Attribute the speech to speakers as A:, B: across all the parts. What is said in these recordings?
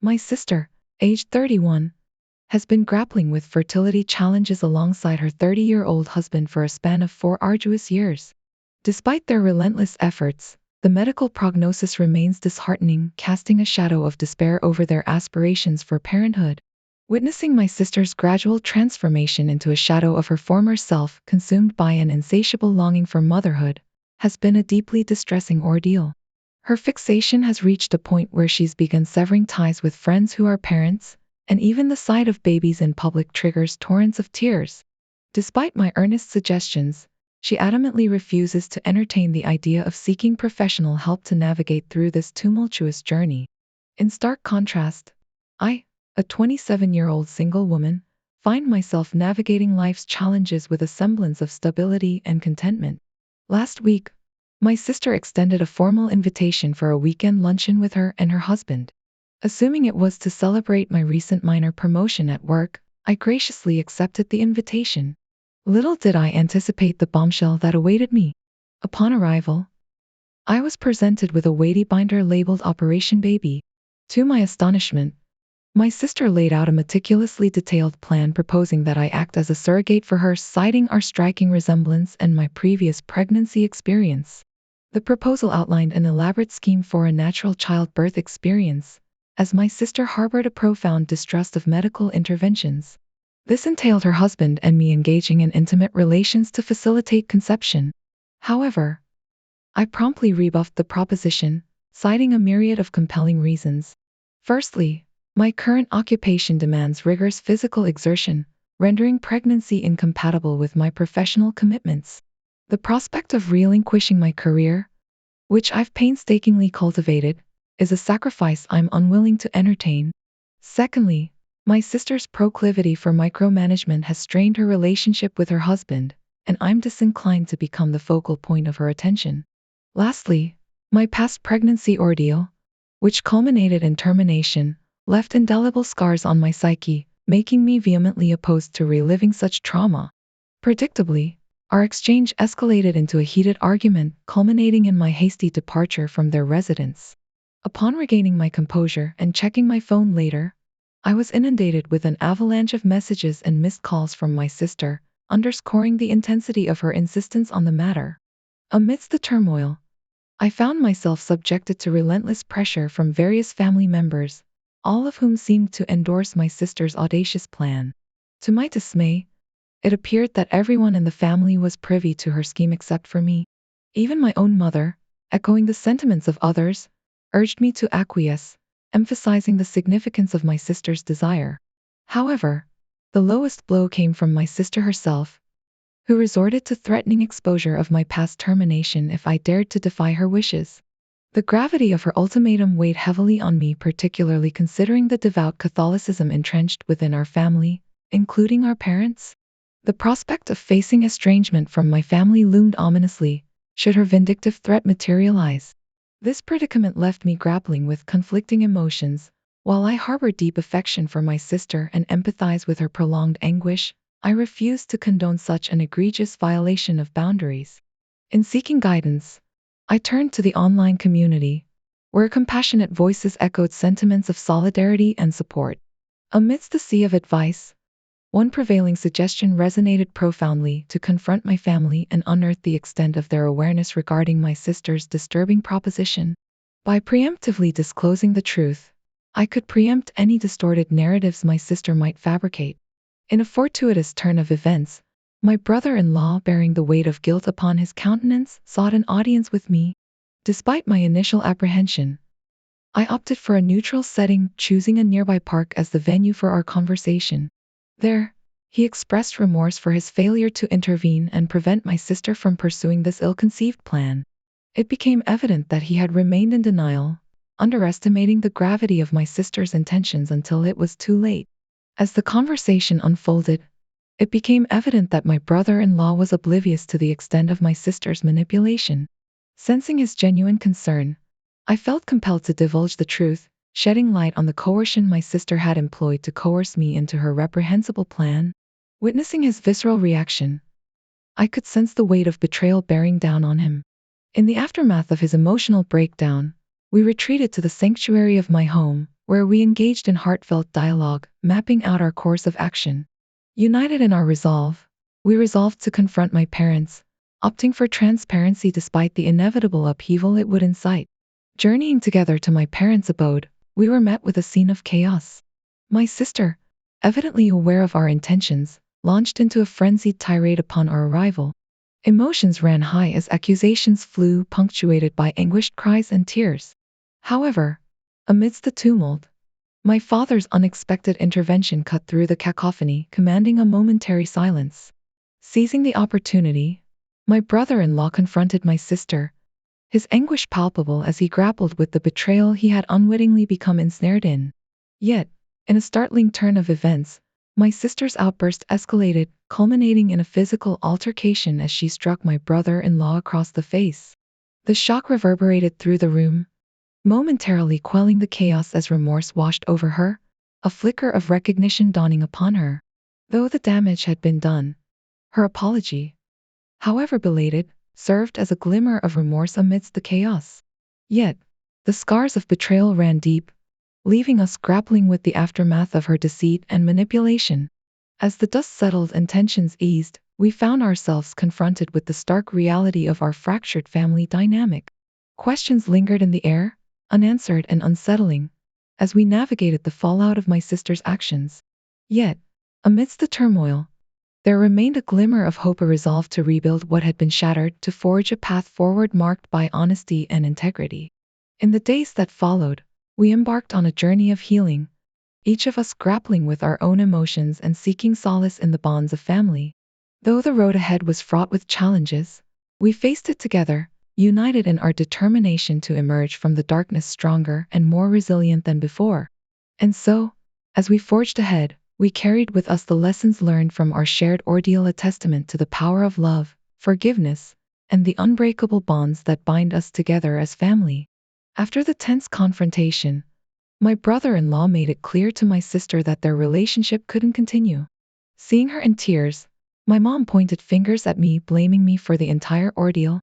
A: My sister, aged 31, has been grappling with fertility challenges alongside her 30-year-old husband for a span of 4 arduous years. Despite their relentless efforts, the medical prognosis remains disheartening, casting a shadow of despair over their aspirations for parenthood. Witnessing my sister's gradual transformation into a shadow of her former self, consumed by an insatiable longing for motherhood, has been a deeply distressing ordeal. Her fixation has reached a point where she's begun severing ties with friends who are parents, and even the sight of babies in public triggers torrents of tears. Despite my earnest suggestions, she adamantly refuses to entertain the idea of seeking professional help to navigate through this tumultuous journey. In stark contrast, I, a 27-year-old single woman, find myself navigating life's challenges with a semblance of stability and contentment. Last week, my sister extended a formal invitation for a weekend luncheon with her and her husband. Assuming it was to celebrate my recent minor promotion at work, I graciously accepted the invitation. Little did I anticipate the bombshell that awaited me. Upon arrival, I was presented with a weighty binder labeled Operation Baby. To my astonishment, my sister laid out a meticulously detailed plan proposing that I act as a surrogate for her, citing our striking resemblance and my previous pregnancy experience. The proposal outlined an elaborate scheme for a natural childbirth experience, as my sister harbored a profound distrust of medical interventions. This entailed her husband and me engaging in intimate relations to facilitate conception. However, I promptly rebuffed the proposition, citing a myriad of compelling reasons. Firstly, my current occupation demands rigorous physical exertion, rendering pregnancy incompatible with my professional commitments. The prospect of relinquishing my career, which I've painstakingly cultivated, is a sacrifice I'm unwilling to entertain. Secondly, my sister's proclivity for micromanagement has strained her relationship with her husband, and I'm disinclined to become the focal point of her attention. Lastly, my past pregnancy ordeal, which culminated in termination, left indelible scars on my psyche, making me vehemently opposed to reliving such trauma. Predictably, our exchange escalated into a heated argument, culminating in my hasty departure from their residence. Upon regaining my composure and checking my phone later, I was inundated with an avalanche of messages and missed calls from my sister, underscoring the intensity of her insistence on the matter. Amidst the turmoil, I found myself subjected to relentless pressure from various family members, all of whom seemed to endorse my sister's audacious plan. To my dismay, it appeared that everyone in the family was privy to her scheme except for me. Even my own mother, echoing the sentiments of others, urged me to acquiesce, emphasizing the significance of my sister's desire. However, the lowest blow came from my sister herself, who resorted to threatening exposure of my past termination if I dared to defy her wishes. The gravity of her ultimatum weighed heavily on me, particularly considering the devout Catholicism entrenched within our family, including our parents. The prospect of facing estrangement from my family loomed ominously, should her vindictive threat materialize. This predicament left me grappling with conflicting emotions. While I harbor deep affection for my sister and empathize with her prolonged anguish, I refuse to condone such an egregious violation of boundaries. In seeking guidance, I turned to the online community, where compassionate voices echoed sentiments of solidarity and support. Amidst the sea of advice, one prevailing suggestion resonated profoundly: to confront my family and unearth the extent of their awareness regarding my sister's disturbing proposition. By preemptively disclosing the truth, I could preempt any distorted narratives my sister might fabricate. In a fortuitous turn of events, my brother-in-law, bearing the weight of guilt upon his countenance, sought an audience with me. Despite my initial apprehension, I opted for a neutral setting, choosing a nearby park as the venue for our conversation. There, he expressed remorse for his failure to intervene and prevent my sister from pursuing this ill-conceived plan. It became evident that he had remained in denial, underestimating the gravity of my sister's intentions until it was too late. As the conversation unfolded, it became evident that my brother-in-law was oblivious to the extent of my sister's manipulation. Sensing his genuine concern, I felt compelled to divulge the truth, shedding light on the coercion my sister had employed to coerce me into her reprehensible plan. Witnessing his visceral reaction, I could sense the weight of betrayal bearing down on him. In the aftermath of his emotional breakdown, we retreated to the sanctuary of my home, where we engaged in heartfelt dialogue, mapping out our course of action. United in our resolve, we resolved to confront my parents, opting for transparency despite the inevitable upheaval it would incite. Journeying together to my parents' abode, we were met with a scene of chaos. My sister, evidently aware of our intentions, launched into a frenzied tirade upon our arrival. Emotions ran high as accusations flew, punctuated by anguished cries and tears. However, amidst the tumult, my father's unexpected intervention cut through the cacophony, commanding a momentary silence. Seizing the opportunity, my brother-in-law confronted my sister, his anguish palpable as he grappled with the betrayal he had unwittingly become ensnared in. Yet, in a startling turn of events, my sister's outburst escalated, culminating in a physical altercation as she struck my brother-in-law across the face. The shock reverberated through the room, momentarily quelling the chaos as remorse washed over her, a flicker of recognition dawning upon her. Though the damage had been done, her apology, however belated, served as a glimmer of remorse amidst the chaos. Yet, the scars of betrayal ran deep, leaving us grappling with the aftermath of her deceit and manipulation. As the dust settled and tensions eased, we found ourselves confronted with the stark reality of our fractured family dynamic. Questions lingered in the air, unanswered and unsettling, as we navigated the fallout of my sister's actions. Yet, amidst the turmoil, there remained a glimmer of hope, a resolve to rebuild what had been shattered, to forge a path forward marked by honesty and integrity. In the days that followed, we embarked on a journey of healing, each of us grappling with our own emotions and seeking solace in the bonds of family. Though the road ahead was fraught with challenges, we faced it together, united in our determination to emerge from the darkness stronger and more resilient than before. And so, as we forged ahead, we carried with us the lessons learned from our shared ordeal, a testament to the power of love, forgiveness, and the unbreakable bonds that bind us together as family. After the tense confrontation, my brother-in-law made it clear to my sister that their relationship couldn't continue. Seeing her in tears, my mom pointed fingers at me, blaming me for the entire ordeal.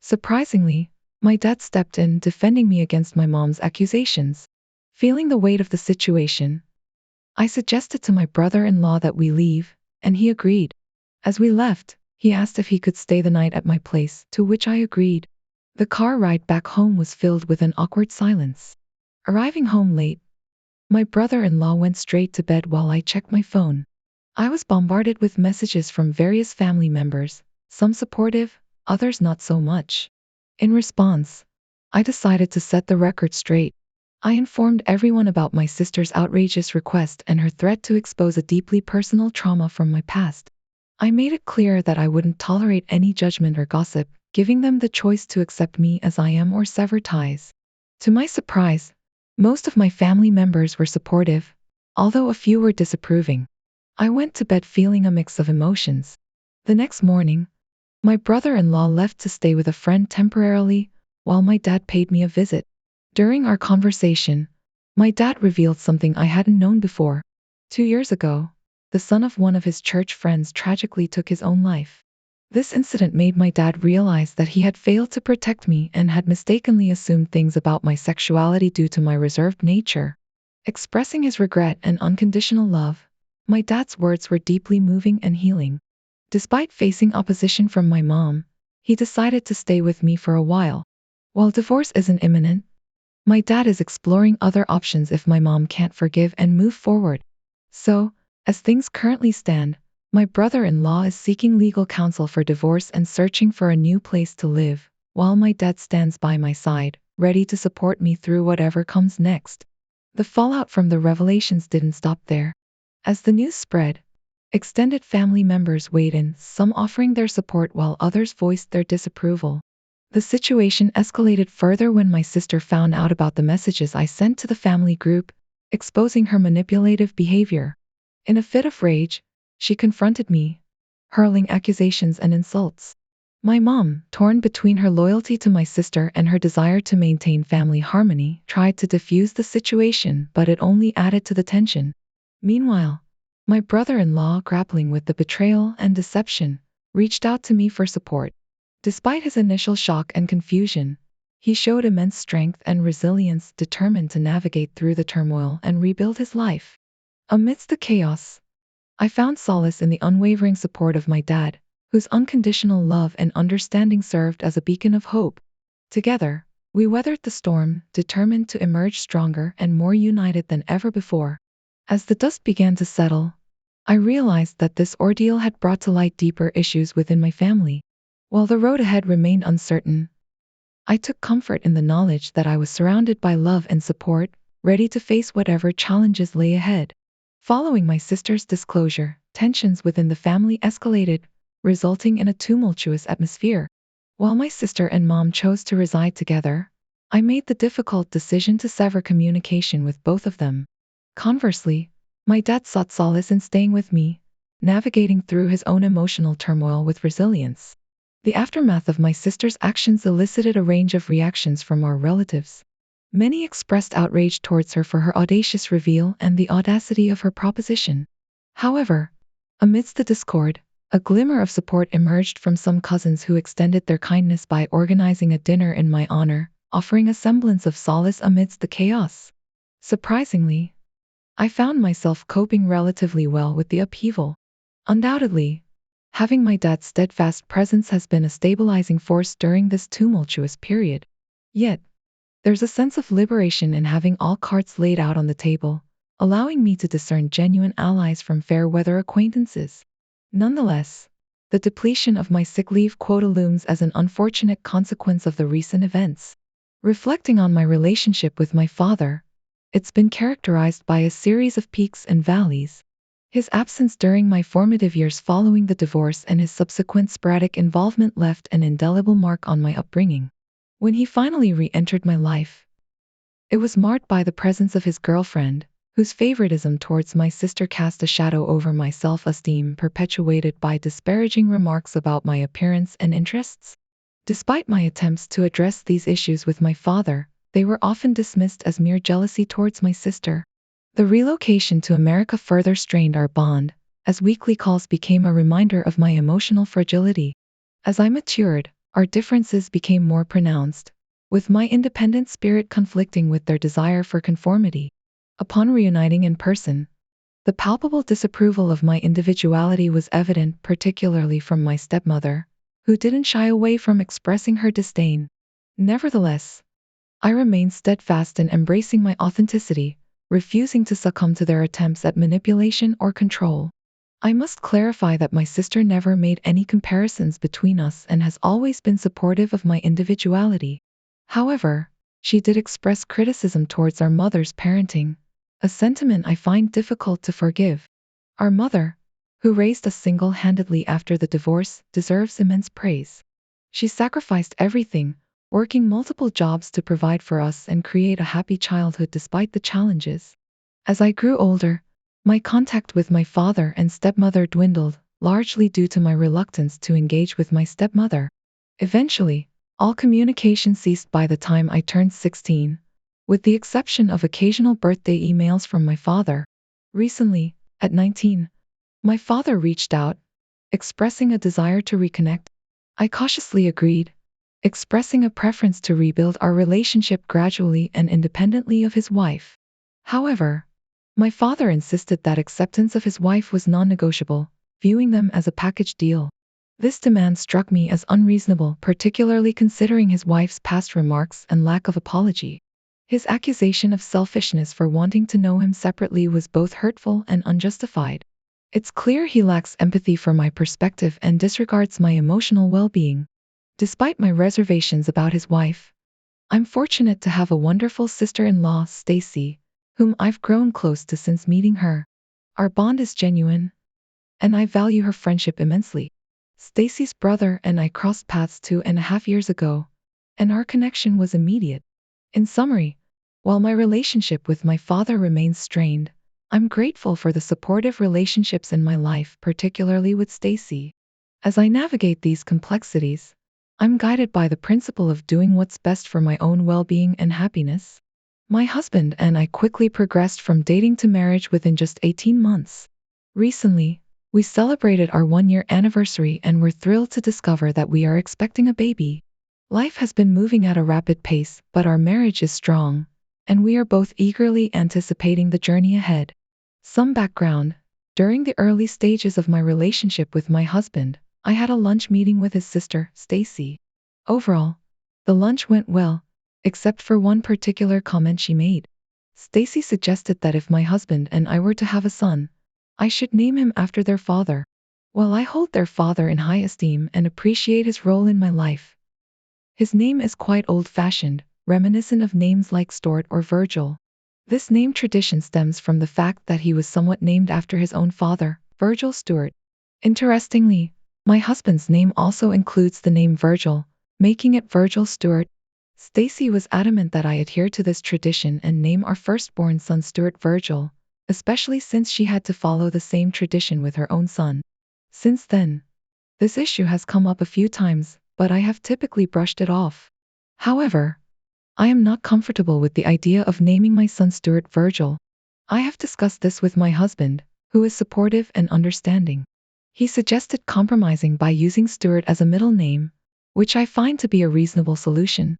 A: Surprisingly, my dad stepped in, defending me against my mom's accusations. Feeling the weight of the situation, I suggested to my brother-in-law that we leave, and he agreed. As we left, he asked if he could stay the night at my place, to which I agreed. The car ride back home was filled with an awkward silence. Arriving home late, my brother-in-law went straight to bed while I checked my phone. I was bombarded with messages from various family members, some supportive, others not so much. In response, I decided to set the record straight. I informed everyone about my sister's outrageous request and her threat to expose a deeply personal trauma from my past. I made it clear that I wouldn't tolerate any judgment or gossip, giving them the choice to accept me as I am or sever ties. To my surprise, most of my family members were supportive, although a few were disapproving. I went to bed feeling a mix of emotions. The next morning, my brother-in-law left to stay with a friend temporarily, while my dad paid me a visit. During our conversation, my dad revealed something I hadn't known before. 2 years ago, the son of one of his church friends tragically took his own life. This incident made my dad realize that he had failed to protect me and had mistakenly assumed things about my sexuality due to my reserved nature. Expressing his regret and unconditional love, my dad's words were deeply moving and healing. Despite facing opposition from my mom, he decided to stay with me for a while. While divorce isn't imminent, my dad is exploring other options if my mom can't forgive and move forward. So, as things currently stand, my brother-in-law is seeking legal counsel for divorce and searching for a new place to live, while my dad stands by my side, ready to support me through whatever comes next. The fallout from the revelations didn't stop there. As the news spread, extended family members weighed in, some offering their support while others voiced their disapproval. The situation escalated further when my sister found out about the messages I sent to the family group, exposing her manipulative behavior. In a fit of rage, she confronted me, hurling accusations and insults. My mom, torn between her loyalty to my sister and her desire to maintain family harmony, tried to defuse the situation, but it only added to the tension. Meanwhile, my brother-in-law, grappling with the betrayal and deception, reached out to me for support. Despite his initial shock and confusion, He showed immense strength and resilience, determined to navigate through the turmoil and rebuild his life. Amidst the chaos, I found solace in the unwavering support of my dad, whose unconditional love and understanding served as a beacon of hope. Together, we weathered the storm, determined to emerge stronger and more united than ever before. As the dust began to settle, I realized that this ordeal had brought to light deeper issues within my family. While the road ahead remained uncertain, I took comfort in the knowledge that I was surrounded by love and support, ready to face whatever challenges lay ahead. Following my sister's disclosure, tensions within the family escalated, resulting in a tumultuous atmosphere. While my sister and mom chose to reside together, I made the difficult decision to sever communication with both of them. Conversely, my dad sought solace in staying with me, navigating through his own emotional turmoil with resilience. The aftermath of my sister's actions elicited a range of reactions from our relatives. Many expressed outrage towards her for her audacious reveal and the audacity of her proposition. However, amidst the discord, a glimmer of support emerged from some cousins who extended their kindness by organizing a dinner in my honor, offering a semblance of solace amidst the chaos. Surprisingly, I found myself coping relatively well with the upheaval. Undoubtedly, having my dad's steadfast presence has been a stabilizing force during this tumultuous period. Yet, there's a sense of liberation in having all cards laid out on the table, allowing me to discern genuine allies from fair-weather acquaintances. Nonetheless, the depletion of my sick leave quota looms as an unfortunate consequence of the recent events. Reflecting on my relationship with my father, it's been characterized by a series of peaks and valleys. His absence during my formative years following the divorce and his subsequent sporadic involvement left an indelible mark on my upbringing. When he finally re-entered my life, it was marked by the presence of his girlfriend, whose favoritism towards my sister cast a shadow over my self-esteem, perpetuated by disparaging remarks about my appearance and interests. Despite my attempts to address these issues with my father, they were often dismissed as mere jealousy towards my sister. The relocation to America further strained our bond, as weekly calls became a reminder of my emotional fragility. As I matured, our differences became more pronounced, with my independent spirit conflicting with their desire for conformity. Upon reuniting in person, the palpable disapproval of my individuality was evident, particularly from my stepmother, who didn't shy away from expressing her disdain. Nevertheless, I remained steadfast in embracing my authenticity, refusing to succumb to their attempts at manipulation or control. I must clarify that my sister never made any comparisons between us and has always been supportive of my individuality. However, she did express criticism towards our mother's parenting, a sentiment I find difficult to forgive. Our mother, who raised us single-handedly after the divorce, deserves immense praise. She sacrificed everything, working multiple jobs to provide for us and create a happy childhood despite the challenges. As I grew older, my contact with my father and stepmother dwindled, largely due to my reluctance to engage with my stepmother. Eventually, all communication ceased by the time I turned 16, with the exception of occasional birthday emails from my father. Recently, at 19, my father reached out, expressing a desire to reconnect. I cautiously agreed, expressing a preference to rebuild our relationship gradually and independently of his wife. However, my father insisted that acceptance of his wife was non-negotiable, viewing them as a package deal. This demand struck me as unreasonable, particularly considering his wife's past remarks and lack of apology. His accusation of selfishness for wanting to know him separately was both hurtful and unjustified. It's clear he lacks empathy for my perspective and disregards my emotional well-being. Despite my reservations about his wife, I'm fortunate to have a wonderful sister-in-law, Stacy, whom I've grown close to since meeting her. Our bond is genuine, and I value her friendship immensely. Stacy's brother and I crossed paths 2.5 years ago, and our connection was immediate. In summary, while my relationship with my father remains strained, I'm grateful for the supportive relationships in my life, particularly with Stacy. As I navigate these complexities, I'm guided by the principle of doing what's best for my own well-being and happiness. My husband and I quickly progressed from dating to marriage within just 18 months. Recently, we celebrated our 1-year anniversary and were thrilled to discover that we are expecting a baby. Life has been moving at a rapid pace, but our marriage is strong, and we are both eagerly anticipating the journey ahead. Some background. During the early stages of my relationship with my husband, I had a lunch meeting with his sister, Stacy. Overall, the lunch went well, except for one particular comment she made. Stacy suggested that if my husband and I were to have a son, I should name him after their father. While I hold their father in high esteem and appreciate his role in my life, his name is quite old-fashioned, reminiscent of names like Stuart or Virgil. This name tradition stems from the fact that he was somewhat named after his own father, Virgil Stuart. Interestingly, my husband's name also includes the name Virgil, making it Virgil Stuart. Stacy was adamant that I adhere to this tradition and name our firstborn son Stuart Virgil, especially since she had to follow the same tradition with her own son. Since then, this issue has come up a few times, but I have typically brushed it off. However, I am not comfortable with the idea of naming my son Stuart Virgil. I have discussed this with my husband, who is supportive and understanding. He suggested compromising by using Stuart as a middle name, which I find to be a reasonable solution.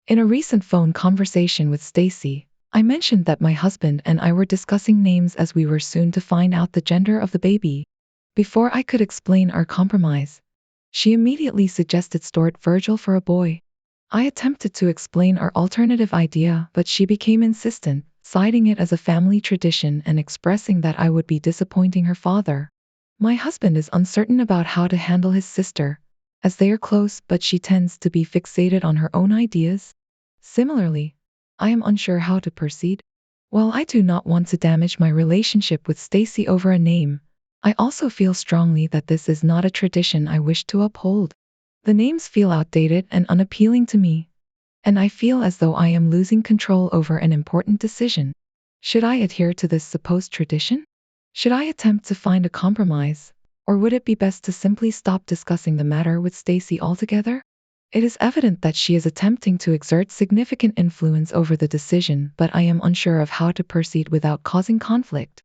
A: In a recent phone conversation with Stacy, I mentioned that my husband and I were discussing names as we were soon to find out the gender of the baby. Before I could explain our compromise, she immediately suggested Stuart Virgil for a boy. I attempted to explain our alternative idea, but she became insistent, citing it as a family tradition and expressing that I would be disappointing her father. My husband is uncertain about how to handle his sister, as they are close, but she tends to be fixated on her own ideas. Similarly, I am unsure how to proceed. While I do not want to damage my relationship with Stacy over a name, I also feel strongly that this is not a tradition I wish to uphold. The names feel outdated and unappealing to me, and I feel as though I am losing control over an important decision. Should I adhere to this supposed tradition? Should I attempt to find a compromise, or would it be best to simply stop discussing the matter with Stacy altogether? It is evident that she is attempting to exert significant influence over the decision, but I am unsure of how to proceed without causing conflict.